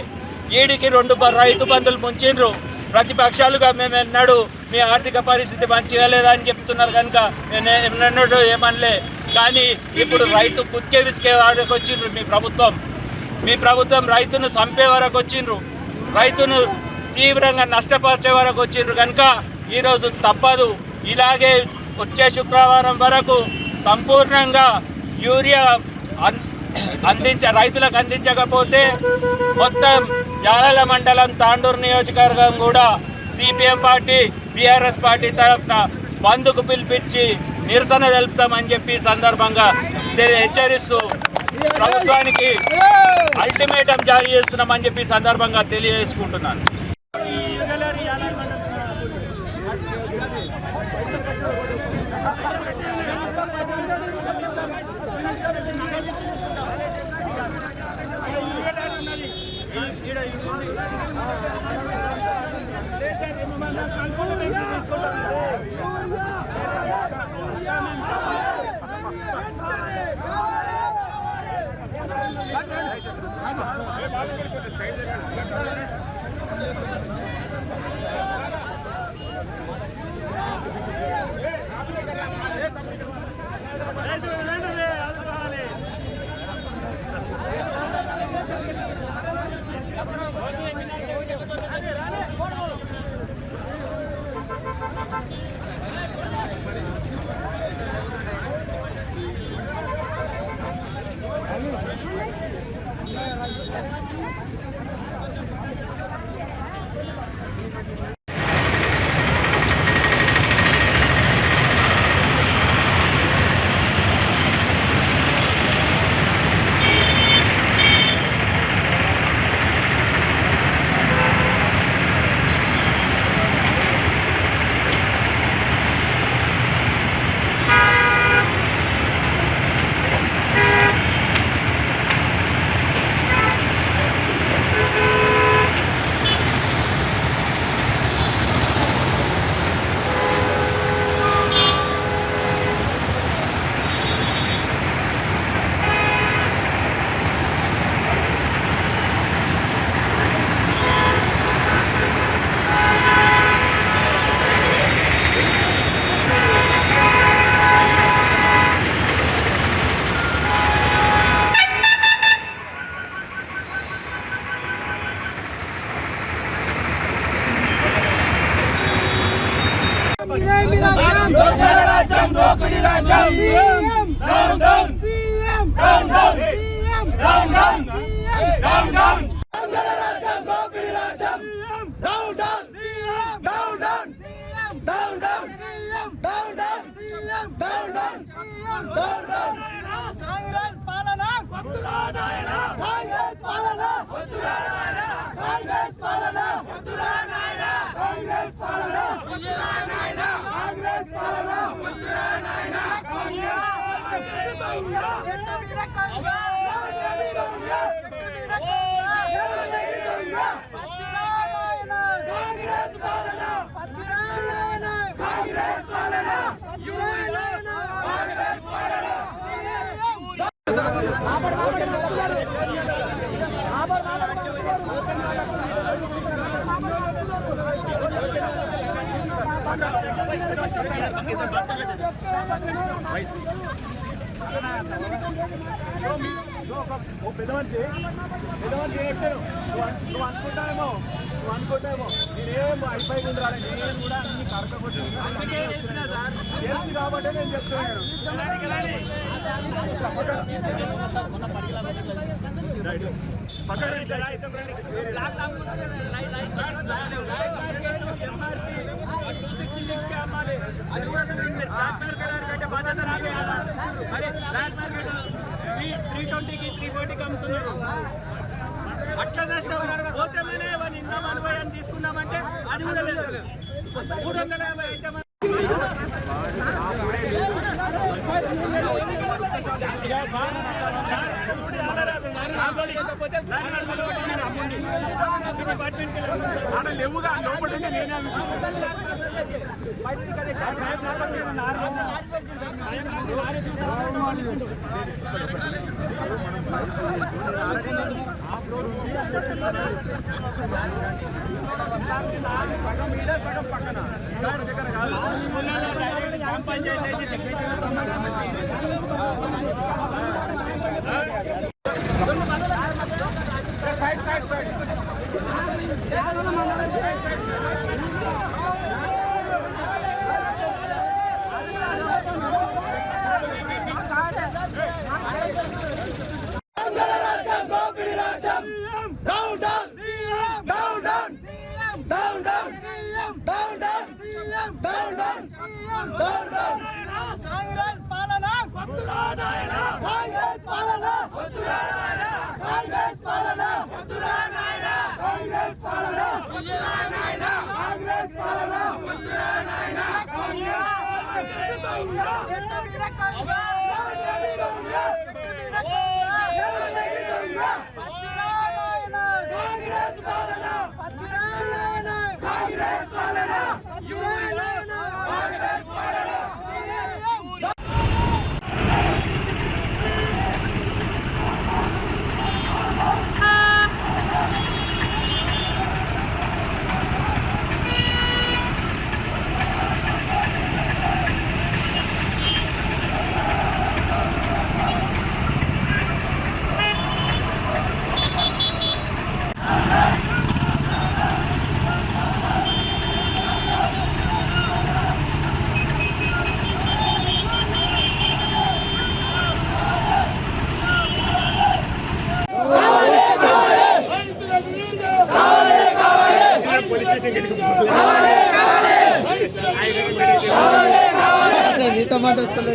7కి 2 రైతు బంధులు ముంచిండ్రు. ప్రతిపక్షాలుగా మేము ఎన్నాడు మీ ఆర్థిక పరిస్థితి మంచిగా లేదని చెప్తున్నారు కనుక నేను ఎన్నడూ ఏమనలే. కానీ ఇప్పుడు రైతు కుత్కే విసికే వరకు వచ్చిండ్రు మీ ప్రభుత్వం రైతును చంపే వరకు వచ్చిండ్రు, రైతును తీవ్రంగా నష్టపరిచే వరకు వచ్చిండ్రు. కనుక ఈరోజు తప్పదు. ఇలాగే వచ్చే శుక్రవారం వరకు సంపూర్ణంగా యూరియా రైతులకు అందించకపోతే మొత్తం యాలల మండలం తాండూరు నియోజకవర్గం కూడా సిపిఎం పార్టీ, టీఆర్ఎస్ పార్టీ తరఫున బంద్కు పిలిపించి నిరసన తెలుపుతామని చెప్పి సందర్భంగా హెచ్చరిస్తూ ప్రభుత్వానికి అల్టిమేటం జారీ చేస్తున్నామని చెప్పి సందర్భంగా తెలియజేసుకుంటున్నాను. కాంగ్రెస్ నేనేం అయిపోయి ఉండాలి, నేను కూడా అన్ని కరకపోతే తెలుసు కాబట్టి నేను చెప్తున్నాను. అది కూడా 320కి 340కి అమ్ముతున్నారు. అట్లా నష్టం పోతేనే నిన్న మనవై అని తీసుకున్నామంటే అది కూడా లేదు. 350 అయితే లేవుగా లోపల నేనే అనిపిస్తుంది. సగం మీద సగం పక్కన గ్రామ పంచాయతీ కాంగ్రెస్ పాలన వద్దురా నాయనా, కాంగ్రెస్ పాలన వద్దురా నాయనా, కాంగ్రెస్ పాలన వద్దురా నాయనా, కాంగ్రెస్ పాలన వద్దురా నాయనా, కాంగ్రెస్ పాలన వద్దురా నాయనా, కాంగ్రెస్ నీతో మాట వస్తుంది.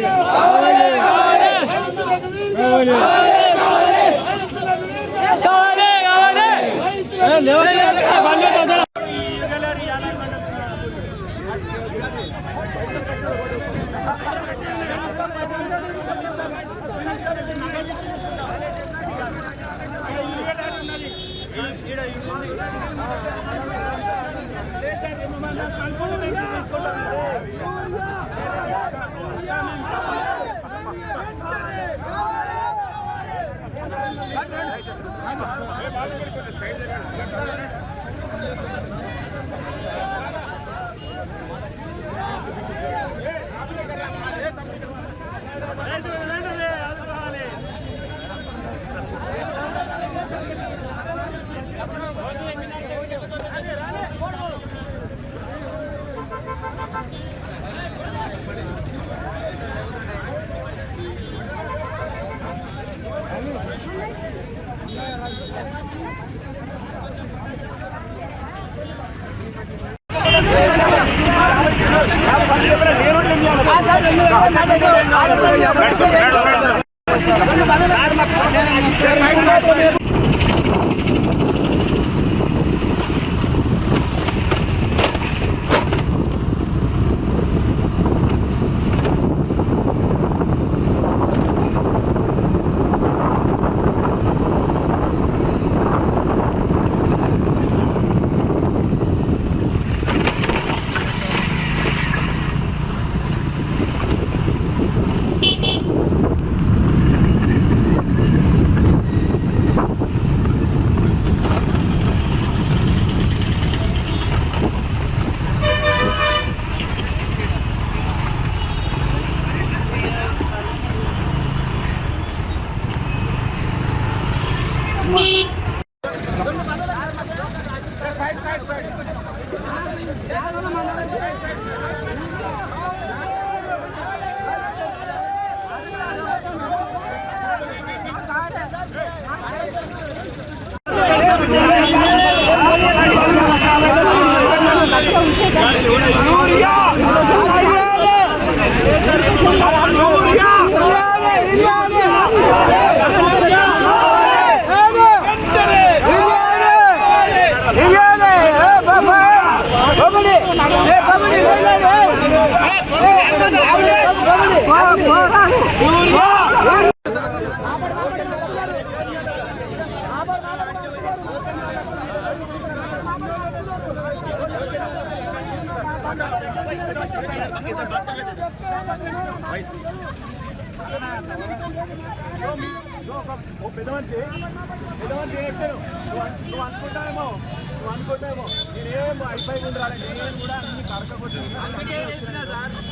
అనుకుంటామో నేనేం అయిపోయి ఉండాలి, నేను కూడా అన్ని కరకకొచ్చాను. అందుకే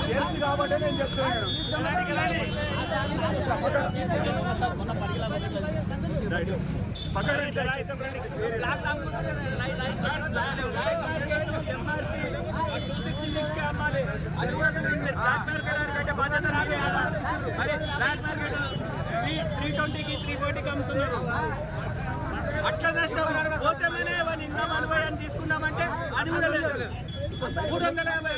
తెలుసు కాబట్టి నేను చెప్తున్నాను. అది కూడా బ్లాక్ మార్కెట్ కంటే బాధ్యత రాదు కదా. మరి బ్లాక్ మార్కెట్ 320కి 340కి అమ్ముతున్నారు. అట్లా నష్టం పోతే వాడిని ఇంకా 40 అని తీసుకున్నామంటే అది కూడా లేదు. 350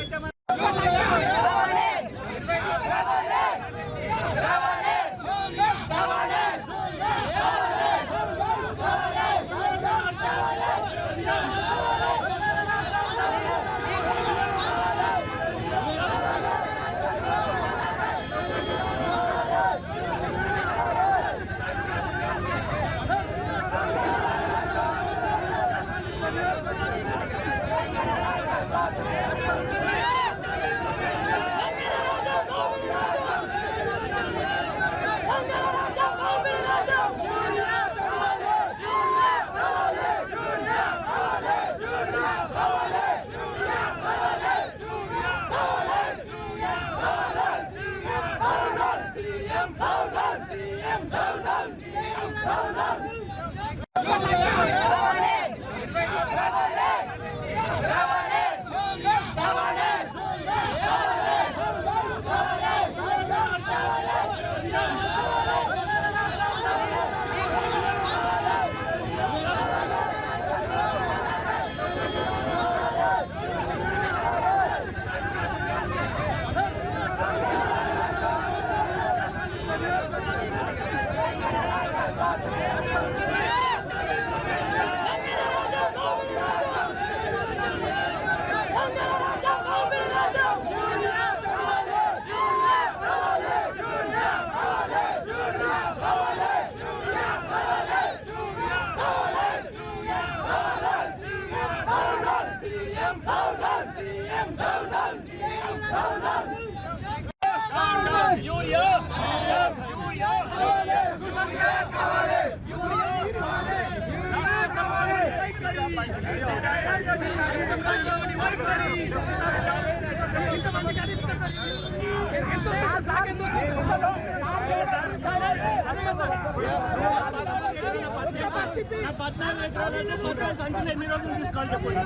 అయితే ఎన్ని రోజులు తీసుకోవాలి చెప్పండి.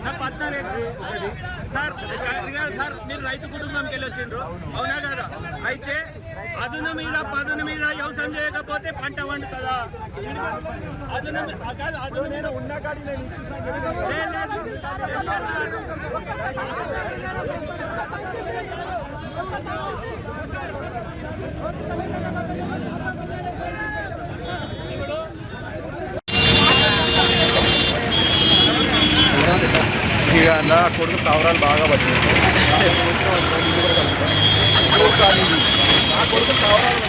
నా 14 సార్ సార్ మీరు రైతు కుటుంబంకి వెళ్ళి వచ్చిండ్రు అవునా కదా? అయితే అదును మీద పదును మీద వ్యవసాయం చేయకపోతే పంట వండుతుందా? అదును మీద ఉన్న కాడి నేను నా కొడుకు కవరాలు బాగా పట్టింది. నా కొడుకు కవరాలు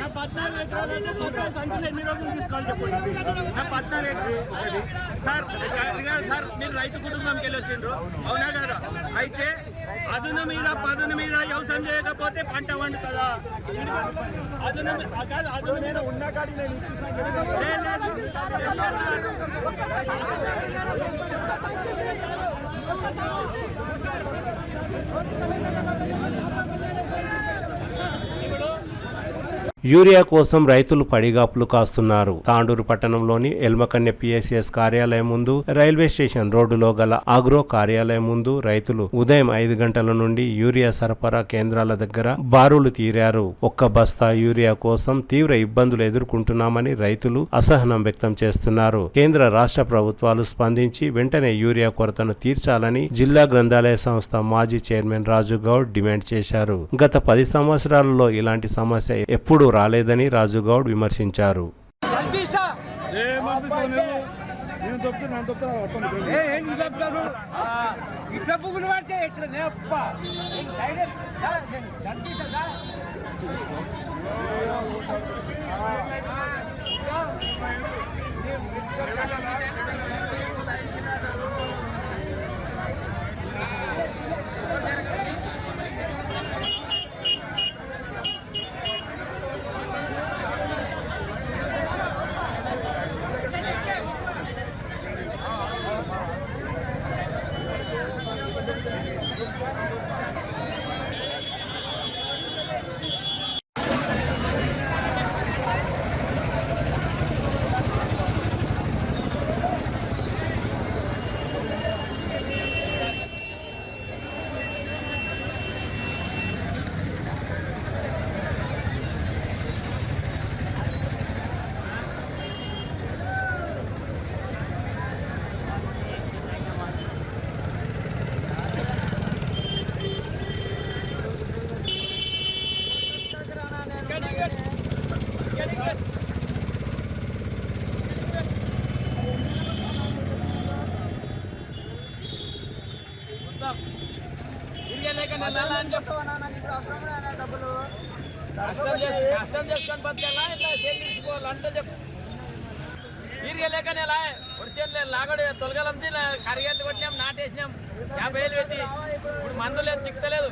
నా 14 ఎకరాల సంచులు ఎన్ని రోజులు తీసుకోవాలి చెప్పండి. నా 14 ఎకరాలు సార్ మీరు రైతు కుటుంబంకి వెళ్ళి వచ్చిండ్రు అవునా కదా? అయితే అదును మీద పదును మీద వ్యవసాయం చేయకపోతే పంట వండుతుందా? అదును మీద ఉన్న కాడి నేను యూరియా కోసం రైతులు పడిగాపులు కాస్తున్నారు. తాండూరు పట్టణంలోని ఎల్మకన్య పిఎస్ఎస్ కార్యాలయం ముందు, రైల్వే స్టేషన్ రోడ్డులో గల ఆగ్రో కార్యాలయం ముందు రైతులు ఉదయం 5 గంటల నుండి యూరియా సరఫరా కేంద్రాల దగ్గర బారులు తీరారు. ఒక్క బస్తా యూరియా కోసం తీవ్ర ఇబ్బందులు ఎదుర్కొంటున్నామని రైతులు అసహనం వ్యక్తం చేస్తున్నారు. కేంద్ర రాష్ట్ర ప్రభుత్వాలు స్పందించి వెంటనే యూరియా కొరతను తీర్చాలని జిల్లా గ్రంథాలయ సంస్థ మాజీ చైర్మన్ రాజు గౌడ్ డిమాండ్ చేశారు. గత 10 సంవత్సరాలలో ఇలాంటి సమస్య ఎప్పుడూ రాలేదని రాజు గౌడ్ విమర్శించారు. కష్టం చేసుకొని బతకాలా ఇట్లా చెల్లించుకోవాలంటే చెప్పు. తీరిగా లేక నెలా ఒడిసేను లాగడు తొలగలం కరిగెత్తి కొట్టినాం, నాటేసినాం 50,000 పెట్టి. ఇప్పుడు మందు లేదు, తిక్కలేదు.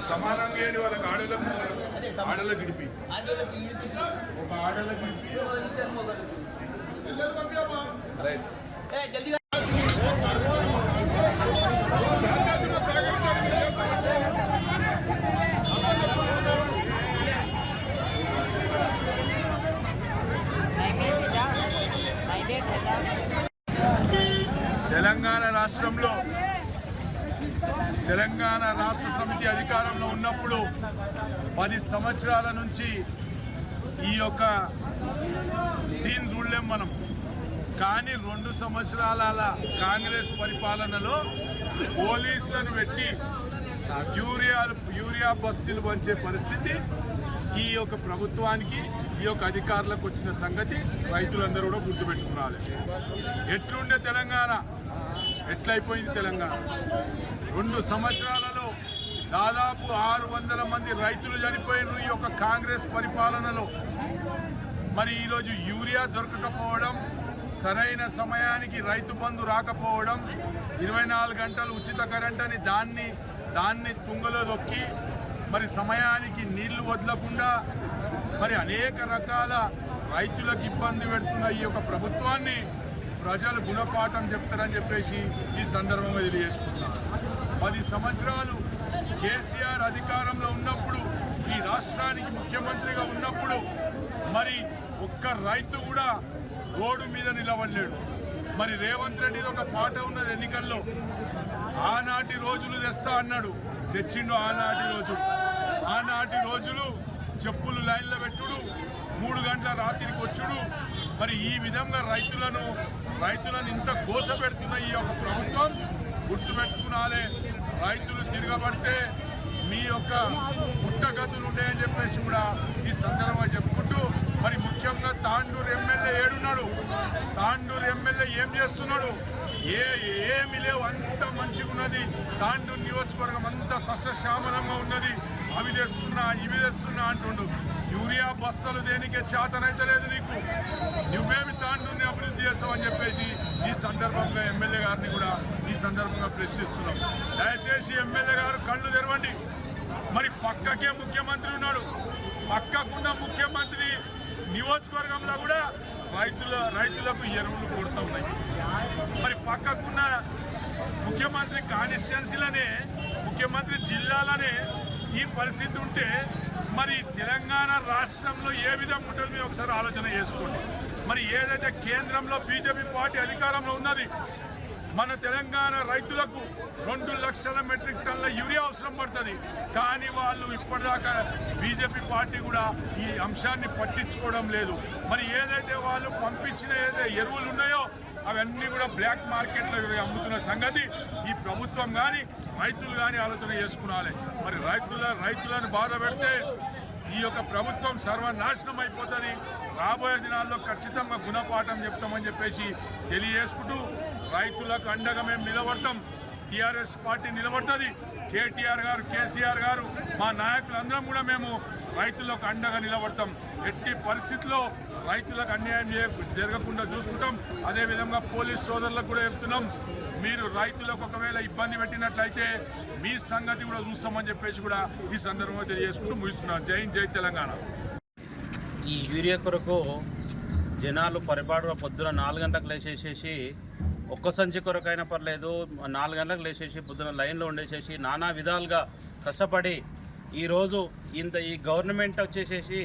సమానంగా ఏంటి వాళ్ళకి ఆడలకు గిడిపి ఒక ఆడలకు తెలంగాణ రాష్ట్రంలో తెలంగాణ రాష్ట్ర సమితి అధికారంలో ఉన్నప్పుడు 10 సంవత్సరాల నుంచి ఈ యొక్క సీన్ చూడలేం మనం. కానీ 2 సంవత్సరాల కాంగ్రెస్ పరిపాలనలో పోలీసులను పెట్టి యూరియా బస్తీలు పంచే పరిస్థితి ఈ యొక్క ప్రభుత్వానికి ఈ యొక్క అధికారులకు వచ్చిన సంగతి రైతులందరూ కూడా గుర్తుపెట్టుకున్నారు. ఎట్లుండే తెలంగాణ, ఎట్లయిపోయింది తెలంగాణ. 2 సంవత్సరాలలో దాదాపు 600 మంది రైతులు చనిపోయిన ఈ యొక్క కాంగ్రెస్ పరిపాలనలో. మరి ఈరోజు యూరియా దొరకకపోవడం, సరైన సమయానికి రైతు బంధు రాకపోవడం, 24 గంటలు ఉచిత కరెంట్ అని దాన్ని తుంగలో దొక్కి మరి సమయానికి నీళ్లు వదలకుండా మరి అనేక రకాల రైతులకు ఇబ్బంది పెడుతున్న ఈ యొక్క ప్రభుత్వాన్ని ప్రజలు గుణపాఠం చెప్తారని చెప్పేసి ఈ సందర్భంగా తెలియజేస్తున్నారు. 10 సంవత్సరాలు కేసీఆర్ అధికారంలో ఉన్నప్పుడు, ఈ రాష్ట్రానికి ముఖ్యమంత్రిగా ఉన్నప్పుడు మరి ఒక్క రైతు కూడా రోడ్డు మీద నిలబడలేడు. మరి రేవంత్ రెడ్డిది ఒక పాట ఉన్నది ఎన్నికల్లో, ఆనాటి రోజులు తెస్తా అన్నాడు, తెచ్చిండు ఆనాటి రోజులు చెప్పులు లైన్లో పెట్టుడు, 3 గంటల రాత్రికి వచ్చుడు. మరి ఈ విధంగా రైతులను ఇంత కోస పెడుతున్న ఈ యొక్క ప్రభుత్వం గుర్తుపెట్టుకునాలే. రైతులు తిరగబడితే మీ యొక్క పుట్టగతులు ఉంటాయని చెప్పేసి కూడా ఈ సందర్భంగా చెప్పుకుంటూ, మరి ముఖ్యంగా తాండూరు ఎమ్మెల్యే ఏడున్నాడు, తాండూరు ఎమ్మెల్యే ఏం చేస్తున్నాడు? ఏమి లేవు, అంత మంచిగా ఉన్నది. తాండూరు నియోజకవర్గం అంత సస్యశ్యామలంగా ఉన్నది. అవి తెస్తున్నా ఇవి తెస్తున్నా అంటుండు. యూరియా బస్తాలు దేనికే చేతనైతే లేదు నీకు, నువ్వేమి తాండూరుని అభివృద్ధి చేస్తావని చెప్పేసి ఈ సందర్భంగా ఎమ్మెల్యే గారిని కూడా ఈ సందర్భంగా ప్రశ్నిస్తున్నాం. దయచేసి ఎమ్మెల్యే గారు కళ్ళు తెరవండి. మరి పక్కకే ముఖ్యమంత్రి ఉన్నాడు, పక్కకున్న ముఖ్యమంత్రి నియోజకవర్గంలో కూడా రైతులకు ఎరువులు కొడుతూ ఉన్నాయి. మరి పక్కకున్న ముఖ్యమంత్రి కాన్స్టిట్యున్సీలనే, ముఖ్యమంత్రి జిల్లాలనే ఈ పరిస్థితి ఉంటే మరి తెలంగాణ రాష్ట్రంలో ఏ విధంగా ఉంటుందో మీరు ఒకసారి ఆలోచన చేసుకోండి. మరి ఏదైతే కేంద్రంలో బీజేపీ పార్టీ అధికారంలో ఉన్నది, మన తెలంగాణ రైతులకు 2 లక్షల మెట్రిక్ టన్నుల యూరియా అవసరం పడుతుంది. కానీ వాళ్ళు ఇప్పటిదాకా బీజేపీ పార్టీ కూడా ఈ అంశాన్ని పట్టించుకోవడం లేదు. మరి ఏదైతే వాళ్ళు పంపించిన ఏదైతే ఎరువులు ఉన్నాయో అవన్నీ కూడా బ్లాక్ మార్కెట్లో అమ్ముతున్న సంగతి ఈ ప్రభుత్వం కానీ రైతులు కానీ ఆలోచన చేసుకునాలి. మరి రైతులను బాధ పెడితే ఈ యొక్క ప్రభుత్వం సర్వనాశనం అయిపోతుంది. రాబోయే దినాల్లో ఖచ్చితంగా గుణపాఠం చెప్తామని చెప్పేసి తెలియజేసుకుంటూ, రైతులకు అండగా మేము నిలబడతాం. టీఆర్ఎస్ పార్టీ నిలబడుతుంది. కేటీఆర్ గారు, కేసీఆర్ గారు, మా నాయకులందరం కూడా మేము రైతులకు అండగా నిలబడతాం. ఎట్టి పరిస్థితుల్లో రైతులకు అన్యాయం జరగకుండా చూసుకుంటాం. అదేవిధంగా పోలీస్ సోదరులకు కూడా చెప్తున్నాం, మీరు రైతులకు ఒకవేళ ఇబ్బంది పెట్టినట్లయితే మీ సంగతి కూడా చూస్తామని చెప్పేసి కూడా ఈ సందర్భంగా తెలియజేసుకుంటూ ముగిస్తున్నాం. జై హింద్, జై తెలంగాణ. ఈ యూరియా కొరకు జనాలు పరిపాటు పొద్దున 4 గంటలకు లేచేసేసి, ఒక్క సంచి కొరకైనా పర్లేదు 4 గంటలకు లేచేసి పొద్దున లైన్లో ఉండేసేసి నానా విధాలుగా కష్టపడి ఈరోజు ఈ గవర్నమెంట్ వచ్చేసేసి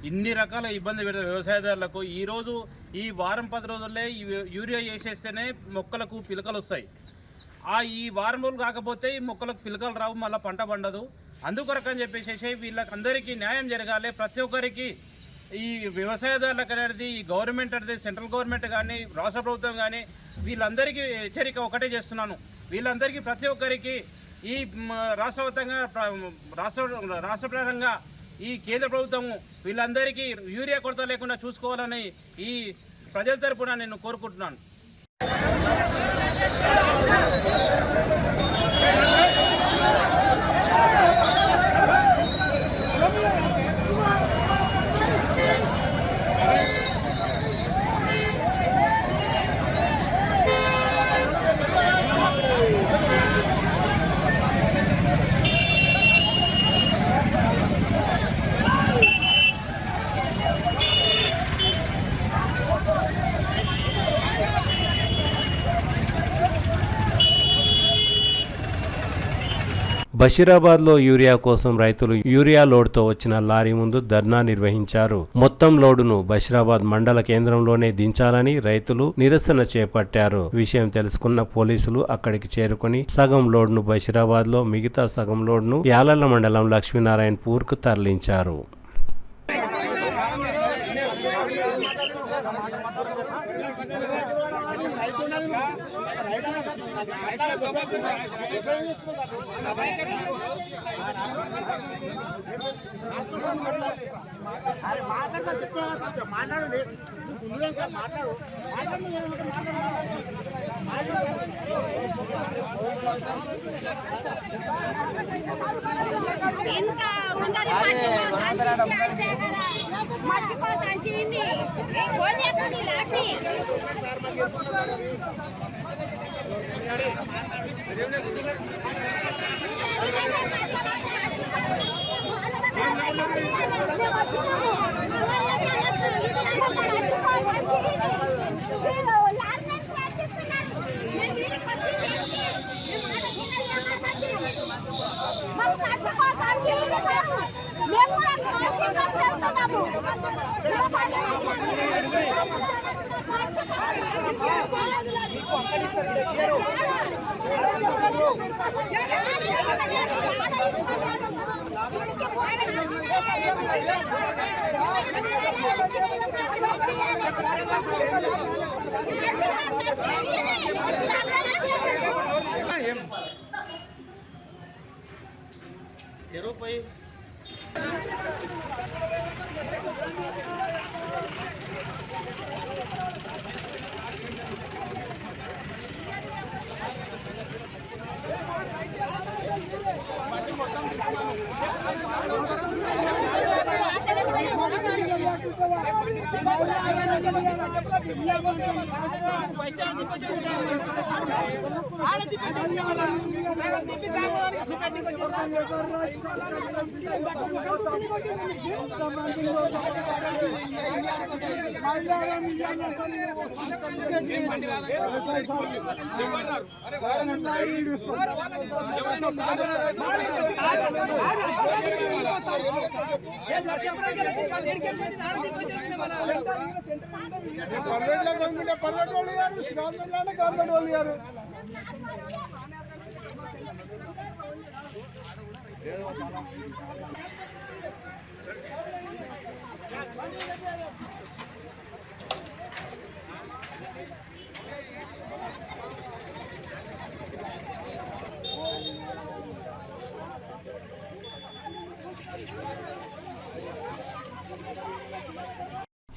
ఇన్ని రకాల ఇబ్బంది పెడతారు వ్యవసాయదారులకు. ఈరోజు ఈ వారం 10 రోజుల్లో యూరియా వేసేస్తేనే మొక్కలకు పిలకలు వస్తాయి. ఈ వారం రోజులు కాకపోతే ఈ మొక్కలకు పిలకలు రావు, మళ్ళీ పంట పండదు. అందుకొరకని చెప్పేసి వీళ్ళకందరికీ న్యాయం జరగాలి. ప్రతి ఒక్కరికి ఈ వ్యవసాయదారులకు అనేది ఈ గవర్నమెంట్ అనేది సెంట్రల్ గవర్నమెంట్ కానీ రాష్ట్ర ప్రభుత్వం కానీ వీళ్ళందరికీ హెచ్చరిక ఒకటే చేస్తున్నాను. వీళ్ళందరికీ ప్రతి ఒక్కరికి ఈ రాష్ట్రపరంగా ఈ కేంద్ర ప్రభుత్వము వీళ్ళందరికీ యూరియా కొరత లేకుండా చూసుకోవాలని ఈ ప్రజల తరపున నేను కోరుకుంటున్నాను. బషీరాబాద్లో యూరియా కోసం రైతులు యూరియా లోడ్తో వచ్చిన లారీ ముందు ధర్నా నిర్వహించారు. మొత్తం లోడును బషీరాబాద్ మండల కేంద్రంలోనే దించాలని రైతులు నిరసన చేపట్టారు. విషయం తెలుసుకున్న పోలీసులు అక్కడికి చేరుకుని సగం లోడ్ను బషీరాబాద్లో, మిగతా సగం లోడ్ను యాలల్ల మండలం లక్ష్మీనారాయణపూర్కు తరలించారు.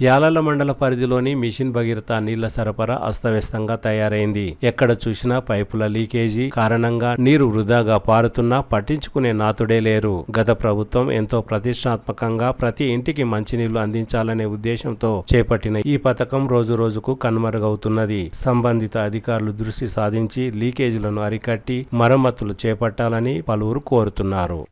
యాలల్ల మండల పరిధిలోని మిషన్ భగీరథ నీళ్ల సరఫరా అస్తవ్యస్తంగా తయారైంది. ఎక్కడ చూసినా పైపుల లీకేజీ కారణంగా నీరు వృధాగా పారుతున్నా పట్టించుకునే నాతుడే లేరు. గత ప్రభుత్వం ఎంతో ప్రతిష్టాత్మకంగా ప్రతి ఇంటికి మంచినీళ్లు అందించాలనే ఉద్దేశంతో చేపట్టిన ఈ పథకం రోజు రోజుకు కనుమరుగవుతున్నది. సంబంధిత అధికారులు దృష్టి సాధించి లీకేజీలను అరికట్టి మరమ్మతులు చేపట్టాలని పలువురు కోరుతున్నారు.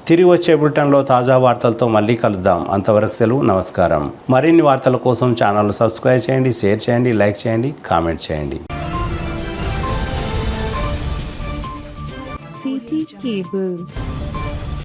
తిరిగి వచ్చే బులెటిన్లో తాజా వార్తలతో మళ్ళీ కలుద్దాం. అంతవరకు సెలవు, నమస్కారం. మరిన్ని వార్తల కోసం ఛానల్ సబ్స్క్రైబ్ చేయండి, షేర్ చేయండి, లైక్ చేయండి, కామెంట్ చేయండి. CT Cable.